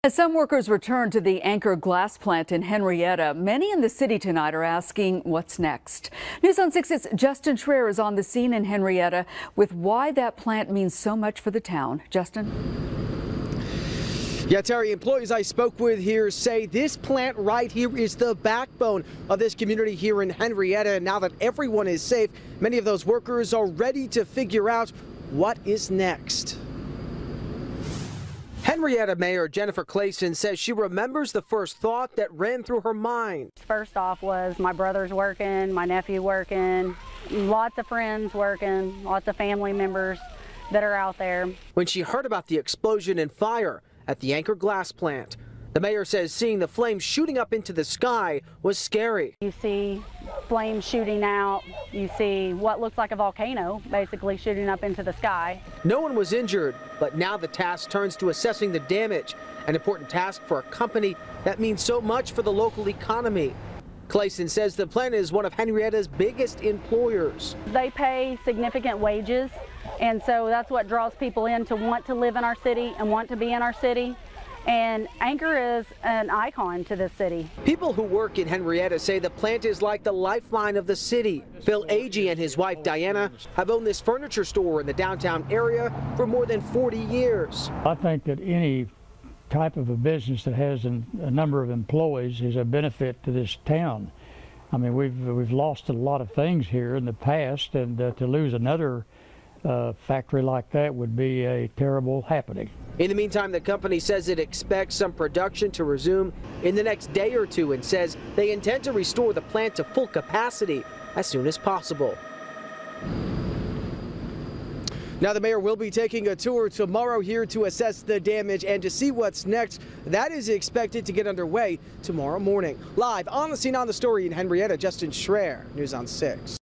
As some workers return to the Anchor glass plant in Henryetta, many in the city tonight are asking what's next. News on 6's Justin Schreier is on the scene in Henryetta with why that plant means so much for the town. Justin? Yeah, Terry, employees I spoke with here say this plant right here is the backbone of this community here in Henryetta. And now that everyone is safe, many of those workers are ready to figure out what is next. Henryetta Mayor Jennifer Clayson says she remembers the first thought that ran through her mind. First off was my brother's working, my nephew working, lots of friends working, lots of family members that are out there. When she heard about the explosion and fire at the Anchor glass plant, the mayor says seeing the flames shooting up into the sky was scary. You see flames shooting out, you see what looks like a volcano basically shooting up into the sky. No one was injured, but now the task turns to assessing the damage, an important task for a company that means so much for the local economy. Clayson says the plant is one of Henrietta's biggest employers. They pay significant wages, and so that's what draws people in to want to live in our city and want to be in our city. And Anchor is an icon to this city. People who work in Henryetta say the plant is like the lifeline of the city. Phil Agee and his wife Diana have owned this furniture store in the downtown area for more than 40 years. I think that any type of a business that has a number of employees is a benefit to this town. I mean, we've lost a lot of things here in the past, and to lose another factory like that would be a terrible happening. In the meantime, the company says it expects some production to resume in the next day or two and says they intend to restore the plant to full capacity as soon as possible. Now, the mayor will be taking a tour tomorrow here to assess the damage and to see what's next. That is expected to get underway tomorrow morning. Live on the scene on the story in Henryetta, Justin Schreier, News on 6.